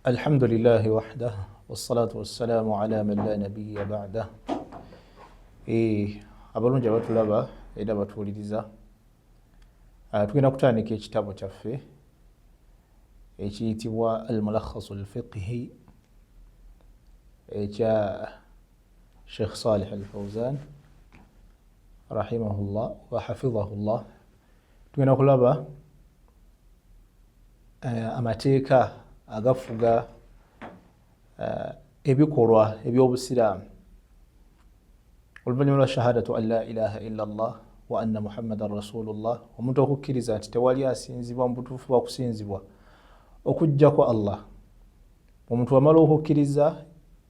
الحمد لله وحده والصلاة والسلام على من لا نبي بعده. Abalungi abatulaba era batuwuliriza, tugenda kutandika ekitabo kyaffe ekiyitibwa al-mulakhasu al-fiqhi ekya Sheikh Salih al-Fawzan rahimahullah wa hafidhahullah. Tugenda kulaba amateeka agafuga ebikolwa eby'obusiraamu oluvannyuma lwa shahadatu an la ilaha illa allah wa anna muhammadan rasulullah, omuntu okukkiriza nti tewali asinzibwa mu butuufu bwa kusinzibwa okuggyako Allah. Omuntu amala okukkiriza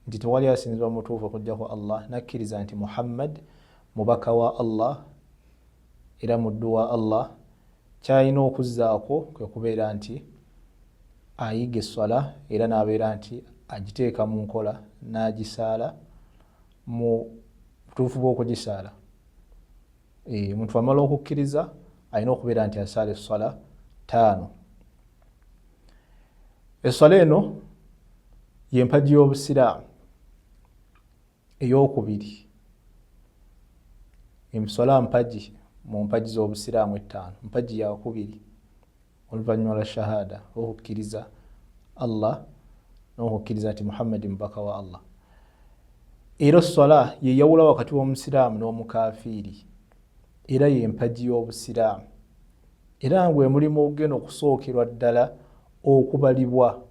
nti tewali asinzibwa mu butuufu okuggyako Allah, nakkiriza nti Muhammad mubaka wa Allah era muddu wa Allah, kyalina okuzzaako kwe kubeera nti ayiga esswala era n'abeera nti agiteeka mu nkola n'agisaala mu butuufu bw'okugisaala. Omuntu amala okukkiriza alina okubeera nti asaala esswala 5. Esswala eno y'empagi y'obusiraamu ey'okubiri. Esswala mpagi mu mpagi z'obusiraamu 5, mpagi yakubiri oluvannyuma lwa shahada okukkiriza Allah n'okukkiriza nti Muhammad mubaka wa Allah. Era esswala ye yawula wakati w'omusiraamu n'omukafiiri, era y'empagi y'obusiraamu, era ngwe mulimu ogenda okusookerwa ddala okubalibwa.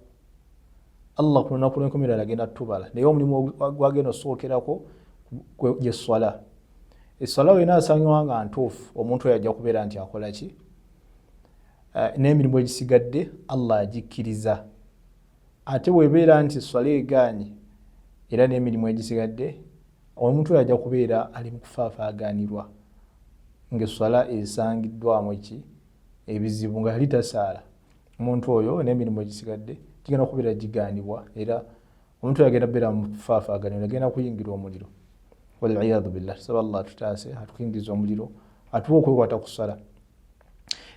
Allah ku lunaku lw'enkomerero agenda tubala, naye omulimu gwagenda osookerako y'esswala. Esswala wena asanywa nga ntuufu, omuntu oyo ajja kubeera nti akola ki? N'emirimu egisigadde Allah agikkiriza. Ate bw'ebeera nti esswala egaanye era n'emirimu egisigadde, omuntu oyo ajja kubeera ali mu kufaafaaganirwa ng'esswala esangiddwamu ebizibu nga yali tasaala. Omuntu oyo n'emirimu egisigadde gigenda kubeera gigaanibwa, era omuntu oyo agenda kubeera mu kufaafaaganirwa, agenda kuyingira omuliro. Waliyadhu billah. Tusaba Allah atutaase atukingiriza omuliro, atuwe okwekwata ku ssala.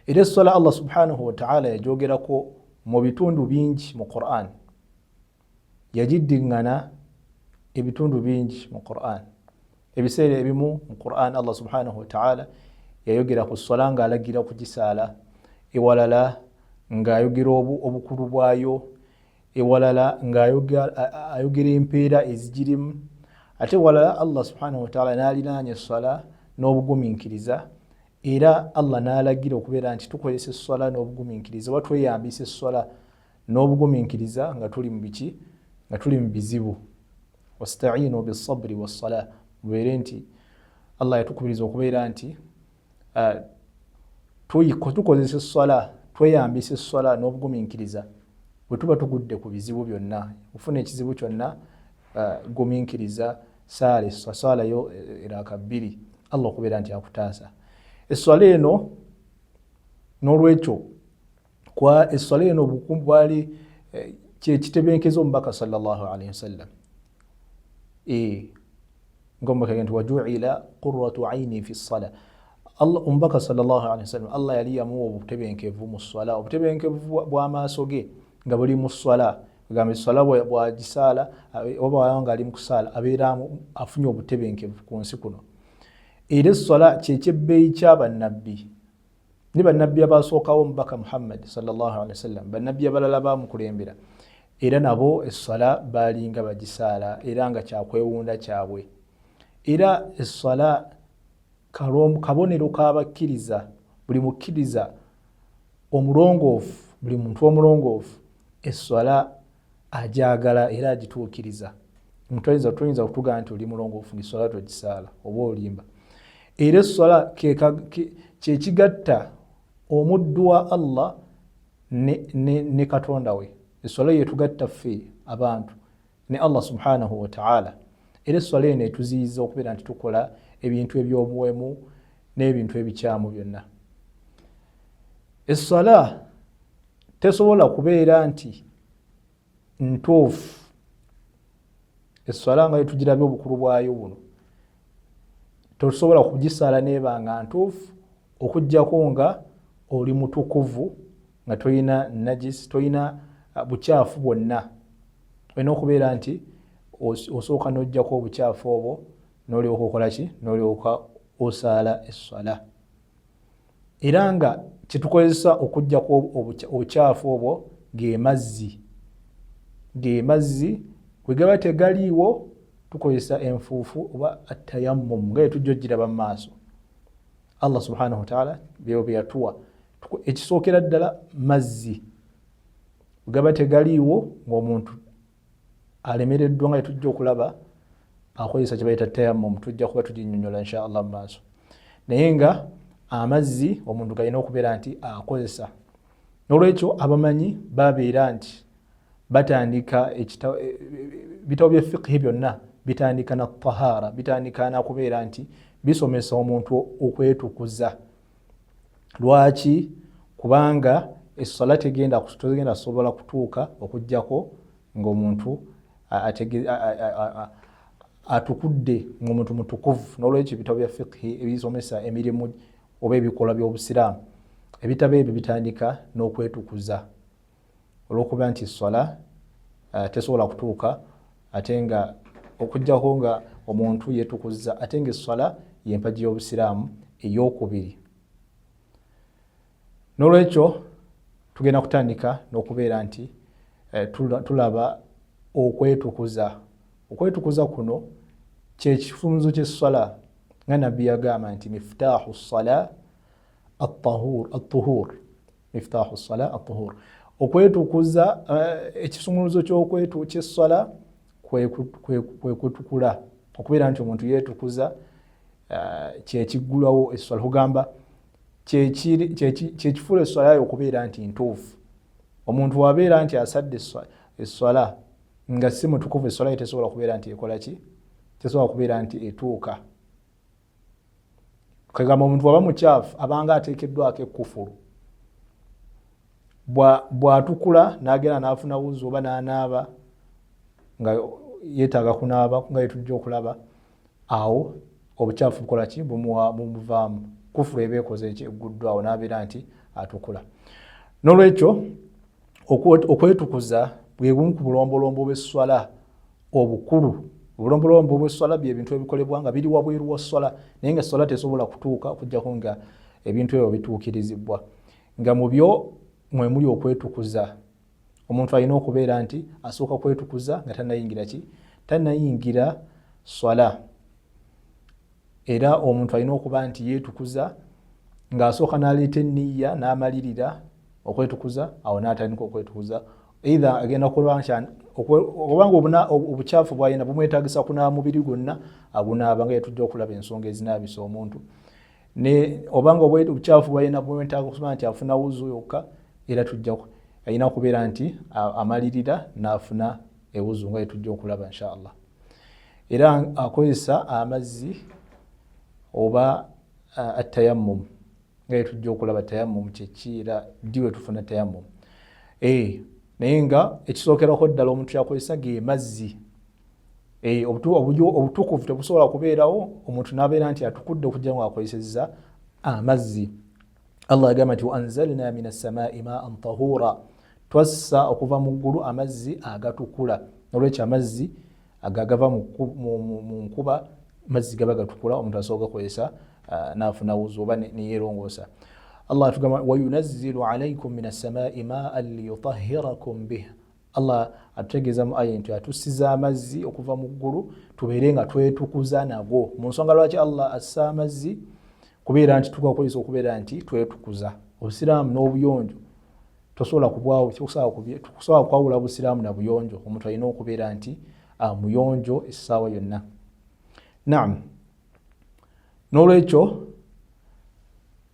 Era esswala Allah subhanahu wa ta'ala yagyogerako mu bitundu bingi mu Qur'an, yagiddiŋŋana ebitundu bingi mu Qur'an. Ebiseera ebimu mu Qur'an Allah subhanahu wa ta'ala yayogera ku sswala ng'alagira kugisaala, ewalala ng'ayogera obukulu bwayo, ewalala ng'ayogera empeera ezigirimu, ate ewalala Allah subhanahu wa ta'ala n'alinaanya esswala n'obugumiikiriza, era Allah n'alagira okubeera nti tukozesa esswala n'obugumiikiriza, oba tweyambisa esswala n'obugumiikiriza nga tuli mu biki? Nga tuli mu bizibu. Wasta'inu bis-sabri was-salah, mubeere nti Allah yatukubiriza okubeera nti tukozesa esswala, tweyambisa esswala n'obugumiikiriza bwe tuba tugudde ku bizibu byonna. Ofuna ekizibu kyonna, gumiikiriza, saalayo eraka 2, Allah okubeera nti akutaasa. Esswala eno n'olwekyo esswala eno obukumbu bwali kyekitebenkezo omubaka sallallahu alayhi wasallam. Ng'omubaka nti waju'ila qurratu ayni fi ssala. Omubaka sallallahu alayhi wasallam Allah yali yamuwa obutebenkevu mu sswala, obutebenkevu bw'amaaso ge nga buli mu sswala. Gamba esswala bw'agisaala oba nga ali mu kusaala abeera afunye obutebenkevu ku nsi kuno. Era esswala kyekyebbeeyi ky'abannabbi, ne bannabbi abaasookawo omubaka Muhammad sallallahu alayhi wasallam, bannabbi abalala baamukulembera, era nabo esswala baalinga bagisaala era nga kyakwewunda kyabwe. Era esswala kabonero k'abakkiriza, buli mukkiriza omulongoofu, buli muntu omulongoofu esswala agyagala era agituukiriza. Tuyinza okutugamba nti oli mulongoofu ng'esswala togisaala oba olimba. Era esswala kyekigatta omuddu wa Allah ne Katonda we. Esswala yetugatta ffe abantu ne Allah subhanahu wa ta'ala. Era esswala eno etuziyiza okubeera nti tukola ebintu eby'obuwemu n'ebintu ebikyamu byonna. Esswala tesobola kubeera nti ntuufu, esswala nga yetugirabye obukulu bwayo buno, tosobola kugisaala neeba nga ntuufu okuggyako nga oli mutukuvu nga toyina najis, toyina bukyafu bwonna olina okubeera nti osooka n'ojjako obukyafu obwo n'olyoka okola ki n'olyoka osaala essala. Era nga kyetukozesa okuggyako obukyafu obwo ge mazzi bwe gaba tegaliiwo tukozesa enfuufu oba atayammum nga tujja ogiraba mu maaso. Allah subhanahu wa ta'ala byo byatuwa ekisookera ddala mazzi bwe gaba tegaliiwo ng'omuntu alemereddwa nga tujja okulaba akozesa kye bayita tayammum, tujja kuba tuginnyonnyola insha Allah mu maaso. Naye nga amazzi omuntu galina okubeera nti akozesa. N'olwekyo abamanyi babeera nti batandika bitabo bya fiqhi byonna bitandika na tahara, bitandika na kubeera nti bisomesa omuntu okwetukuza. Lwaki? Kubanga essala tegenda kusobola kutuuka okuggyako ng'omuntu atukudde, ng'omuntu mutukuvu. N'olwekyo ebitabo bya fiqhi ebisomesa emirimu oba ebikolwa by'obusiraamu, ebitabo ebyo bitandika n'okwetukuza olw'okuba nti essala tesobola kutuuka ate nga okuggyako nga omuntu yeetukuza, ate nga essala y'empagi y'obusiraamu ey'okubiri. N'olwekyo tugenda kutandika n'okubeera nti tulaba okwetukuza. Okwetukuza kuno kye kifunzo ky'essala nga nabbi yagamba nti miftaahu ssala at-tuhur, miftaahu ssala at-tuhur. Okwetukuza ekisumuluzo ky'essala kwe kutukula, okubeera nti omuntu yeetukuza kye kiggulawo essala. Kugamba kye kifuula essala yo okubeera nti ntuufu. Omuntu wabeera nti asadde essala nga si mutukuvu, essala ye tesobola kubeera nti ekola ki? Tesobola kubeera nti etuuka. Kagamba omuntu waba mukyafu abanga ateekeddwako ekkufulu, bw'atukula n'agenda n'afuna wuzu oba n'anaaba nga yeetaaga kunaaba nga yetujja okulaba, awo obukyafu bukola ki? Bumuvaamu. Kufulu eba ekoze egguddwawo n'abeera nti atukula. N'olwekyo okwetukuza bwe bumu ku bulombolombo bw'essala obukulu. Obulombolombo bw'essala bye bintu ebikolebwa nga biri wabweru wa ssala, naye nga essala tesobola kutuuka okuggyako nga ebintu ebyo bituukirizibwa. Nga mu byo mwe muli okwetukuza. Omuntu alina okubeera nti asooka kwetukuza nga tannayingira ki? Tannayingira ssala. Era omuntu alina okuba nti yeetukuza ng'asooka n'aleeta enniya n'amalirira okwetukuza, awo n'atandika okwetukuza. Either agenda obanga obukyafu bw'alina bumwetaagisa kunaaba mubiri gwonna, agunaaba nga yetujja okulaba ensonga ezinaabisa omuntu. Obanga obukyafu bw'alina bumwetaaga okuba nti afuna wuzu yokka, era alina okubeera nti amalirira n'afuna ewuzu nga yetujja okulaba insha Allah. Era akozesa amazzi oba atayammum nga yetujja okulaba tayammum kyeki, era ddi we tufuna tayammum. Naye nga ekisookerako ddala omuntu kyakozesa ge mazzi. Obutukuvu tebusobola kubeerawo omuntu n'abeera nti atukudde okujja nga akozesezza amazzi. Allah agamba nti wa anzalna mina samaa'i maa'an tahuura, twassa okuva mu ggulu amazzi agatukula. Olwekyo amazzi agava mu nkuba, amazzi gaba gatukula, omuntu asooka kozesa n'afuna wuzu oba neyeerongoosa. Allah atugamba wa yunazzilu alaykum mina samaa'i maa'an liyutahhirakum bihi. Allah atutegeeza mu aya nti atussiza amazzi okuva mu ggulu tubeere nga twetukuza nago. Mu nsonga lwaki Allah assa amazzi? Kubeera nti tugakozesa okubeera nti twetukuza. Obusiraamu n'obuyonjo tosobola kubwawo, tukusobola kwawula busiraamu na buyonjo. Omuntu alina okubeera nti muyonjo essaawa yonna. Naam. N'olwekyo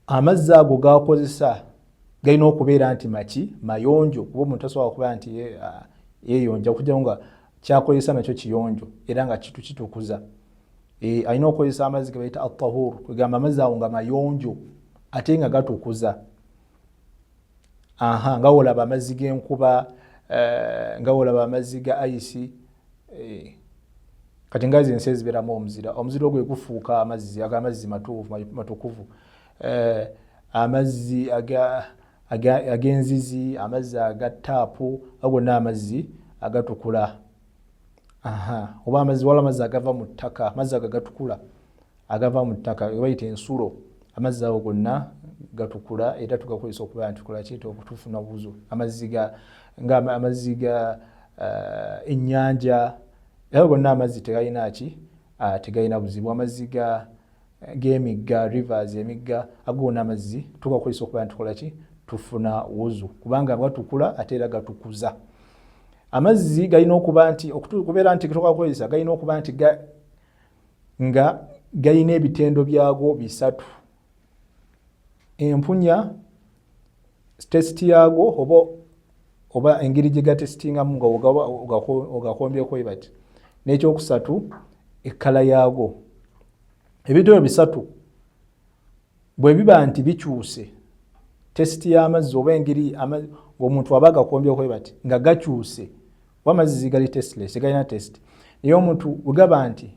amazzi ago gakozesa galina okubeera nti mayonjo, kuba omuntu tasobola kubeera nti yeeyonja okujja nga kyakozesa nakyo kiyonjo era nga kitukuza. Alina okukozesa amazzi ge bayita at-tahur, kwegamba amazzi ago nga mayonjo ate nga gatukuza. Nga olaba amazzi g'enkuba, nga olaba amazzi ga ayisi, kati ngazi ensi ezibeeramu omuzira ogwo gufuuka amazzi matukuvu. Amazzi ag'enzizi, amazzi aga ttaapu, ago gonna amazzi agatukula. oba amazzi wala amazzi agava mu ttaka amazzi ago gatukula agava mu ttaka bayita ensulo amazzi ago gonna gatukula era tugakozesa okuba nti tukola ki tufuna wuzu amazzi ga ennyanja era gonna amazzi tegalina ki tegalina buzibu amazzi g'emigga rivers emigga ago gonna amazzi tugakozesa okuba nti tukola ki tufuna wuzu kubanga gatukula ate era gatukuza amazzi galina okuba nti okubeera nti tugakozesa galina okuba nti nga galina ebitendo byago bisatu empunya test yago oba engeri gye gatestingamu nga ogakombyeko bati n'ekyokusatu ekkala yago ebintu ebyo bisatu bwe biba nti bikyuse test y'amazzi oba engeri omuntu aba agakombyeko bati nga gakyuse amazzi gali testless galina test naye omuntu bwe gaba nti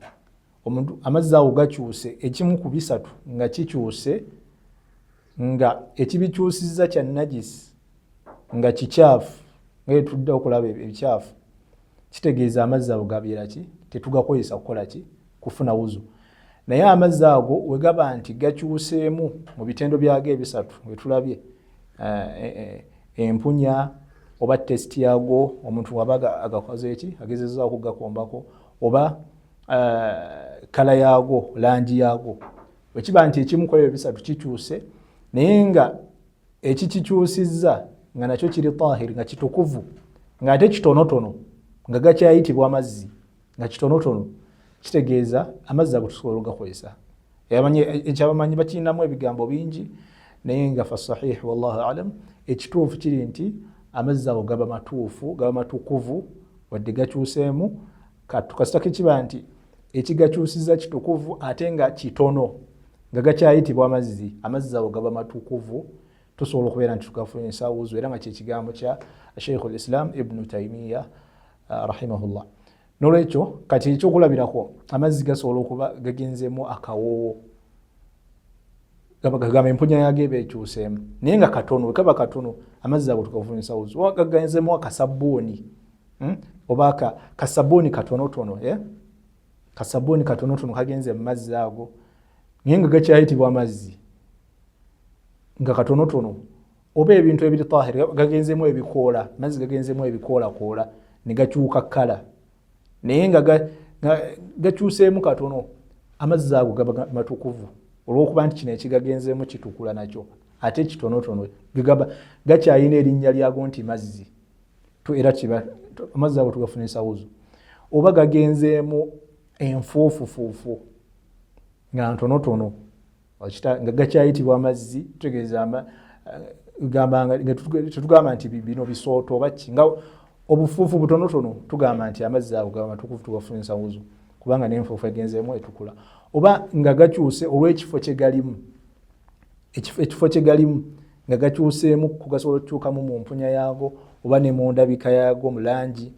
omuntu amazzi ago gakyuse ekimu ku bisatu nga kikyuse nga ekibikyusizza kya najisi nga kikyafu nga tudde okulaba ebikyafu kitegeeza amazzi ago gabeera ki tetugakozesa kukola ki kufuna wuzu naye amazzi ago we gaba nti gakyuseemu mu bitendo byago ebisatu we tulabye empunya oba test yago omuntu waba agakoze eki agezezza okugakombako oba kala yago langi yago wekiba nti ekimu ku ebyo bisatu kikyuse naye nga ekikikyusizza nga nakyo kiri tahiri nga kitukuvu nga ate kitonotono nga gakyayitibwa amazzi nga kitonotono kitegeeza amazzi ago tusobola ogakozesa ekyabamanyi bakirinamu ebigambo bingi naye nga fa sahih wallahu alam ekituufu kiri nti amazzi ago gaba matuufu gaba matukuvu wadde gakyuseemu kasitako kiba nti ekigakyusizza kitukuvu ate nga kitono nga gakyayitibwa amazzi ago gaba matukuvu tusobola okubeera nti tugafunisa wuzu era nga kyekigambo kya Sheikh al-Islam Ibn Taymiyyah rahimahullah nolwekyo kati ekyokulabirako amazzi gasobola okuba gagenzeemu akawoowo gaba empunya yago eba ekyuseemu naye nga katono wekaba katono amazzi ago tugafunisa wuzu gagenzeemu akasabbuuni oba kasabbuuni katonotono kasabbuuni katonotono kagenze mu mazzi ago naye nga gakyayitibwa amazzi nga katonotono oba ebintu ebiri tahiri gagenzeemu ebikoola amazzi gagenzeemu ebikoolakoola ne gakyuka kkala naye nga gakyuseemu katono amazzi ago gaba matukuvu olw'okuba nti kino ekigagenzeemu kitukula nakyo ate kitonotono gakyayina erinnya lyago nti mazzi era amazzi ago tugafunisa wuzu oba gagenzeemu enfuufufuufu nga ntonotono nga gakyayitibwa amazzi tutegeeza tetugamba nti bino bisooto oba ki nga obufuufu butonotono tugamba nti amazzi ago gaba matukuvu tugafunisa wuzu kubanga n'enfuufu egenzeemu etukula oba nga gakyuse olw'ekifo kyegalimu ekifo kyegalimu nga gakyuseemu kugasobola okukyukamu mu mpunya yago oba ne mu ndabika yago mu langi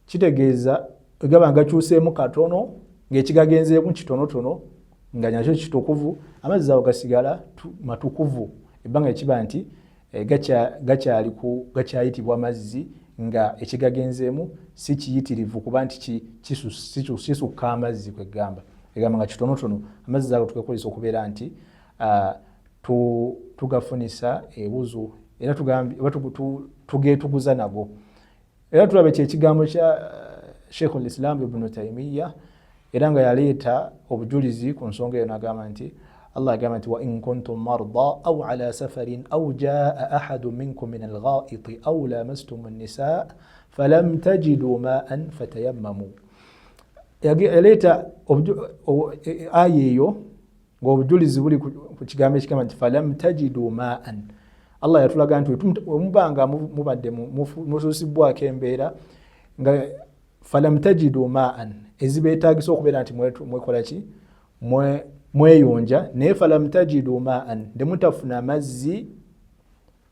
kitegeeza gaba gakyuseemu katono ng'ekigagenzeemu kitonotono nga nakyo kitukuvu amazzi ago gasigala matukuvu ebbanga ekiba nti gakyayitibwa amazzi nga ekigagenzeemu si kiyitirivu kuba nti kisukka amazzi kwegamba egamba nga kitonotono amazzi ago tugakozesa okubeera nti tugafunisa ewuzu era tugeetukuza nago era tulabe kyekigambo kya Sheikh al-Islam Ibn Taymiyyah era nga yaleeta obujulizi ku nsonga eyo n'agamba nti Allah agamba nti wa in kuntum marda aw ala safarin aw jaa ahadun minkum min al-gha'iti aw lamastum an-nisaa falam tajidu ma'an fatayammamu yaleeta aya eyo ng'obujulizi buli ku kigambo ekigamba nti falam tajidu ma'an Allah yatulaga nti mubanga mubadde musuusibwako embeera nga falam tajidu ma'an ezibeetaagisa okubeera nti mwekola ki mweyonja naye falam tajidu ma'an demutafuna amazzi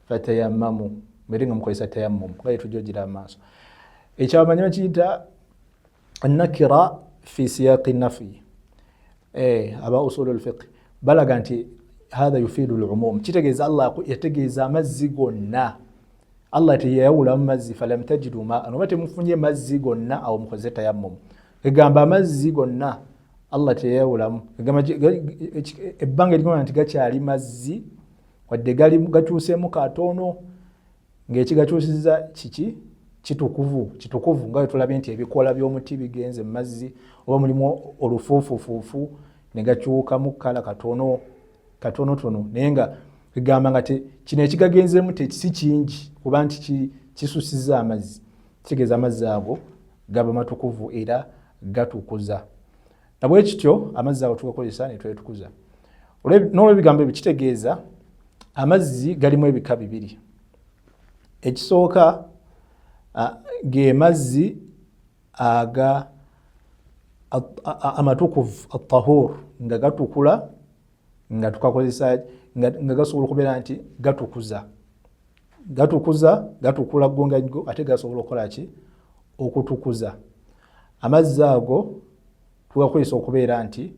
fatayammamu mbere nga mukozesa tayammum nga tujogira amaaso ekyabamanyi bakiyita annakira fi siyaqi nafi aba usul al-fiqh balaga nti hadha yufidu al-umum kitegeeza Allah yategeeza amazzi gonna Allah teyawula mazzi falam tajidu ma'an oba temufunye mazzi gonna awo mukoze tayammum egamba mazzi gonna Allah teyawulamu egamba ebbanga erigamba nti gakyali mazzi wadde gali gakyuseemu katono ng'ekigakyusiza kiki kitukuvu nga tulabye nti ebikola by'omuti bigenze mu mazzi oba mulimu olufuufufuufu ne gakyukamu kala katonotono naye nga egamba nga kino ekigagenzeemu si kingi kuba nti kisusiza amazzi kitegeeza amazzi ago gaba matukuvu era gatukuza nabwe kityo amazzi ago tugakozesa ne twetukuza n'olwebigambo ebyo kitegeeza amazzi galimu ebika bibiri ekisooka ge mazzi aga amatukuvu at-tahur nga gatukula nga tukakozesa nga gasobola okubeera nti gatukula gonga nyo ate gasobola okukola ki okutukuza amazzi ago tugakozesa okubeera nti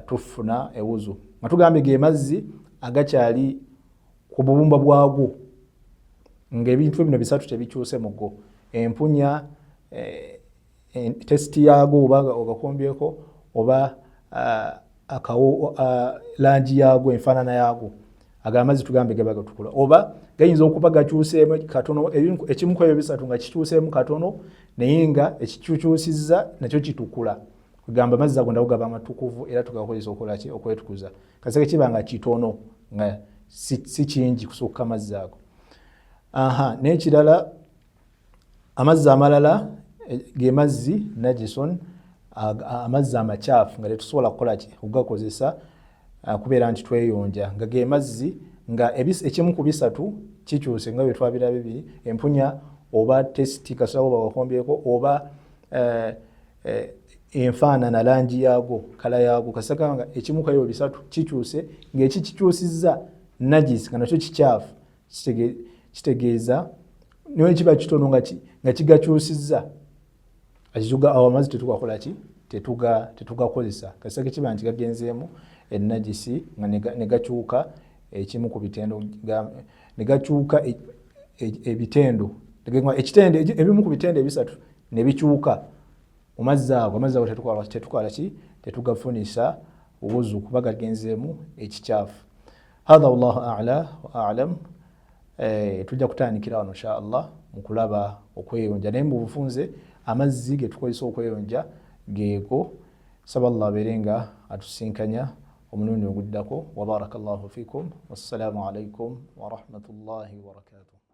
tufuna ewuzu nga tugambe ge mazzi agakyali ku bubumba bwago ng'ebintu bino bisatu tebikyuse mu go empunya testi yago oba ogakombyeko oba langi yago enfaanana yago ago amazzi tugambe gaba gatukula oba gayinza okuba gakyuseemu katono ekimu ku ebyo bisatu nga kikyuseemu katono naye nga ekikyukyusizza nakyo kitukula kugamba amazzi ago ndago gaba amatukuvu era tugakozesa okukola ki okwetukuza kaseke kiba nga kitono nga si kingi kusukka amazzi ago n'ekirala amazzi amalala ge mazzi najison amazzi amakyafu nga tetusobola kukola ki okugakozesa kubeera nti tweyonja nga ge mazzi nga ekimu ku bisatu kikyuse nga bwe twabira bibiri empunya oba testi kasawo bagakombyeko oba enfaanana langi yago kala yago kasaka nga ekimu ku ebyo bisatu kikyuse ng'eki kikyusizza najisi nga nakyo kikyafu kitegeeza niwe kiba kitono nga kigakyusizza akizuga awo amazzi tetugakola ki tetugakozesa kaseke kiba nti gagenzeemu enajisi nga ne gakyuka ekimu ku bitendo ne gakyuka ebitendo ebimu ku bitendo ebisatu ne bikyuka mu mazzi ago tetukola ki tetugafunisa ubuzu kuba gagenzeemu ekikyafu hadha wallahu a'la wa a'lam tujja kutandikira wano insha Allah mu kulaba okweyonja naye mu bufunze amazzi ge tukozesa okweyonja geego saba Allah abeerenga atusinkanya omulundi oguddako wa barakallahu fikum wassalamu alaikum wa rahmatullahi wa barakatuh.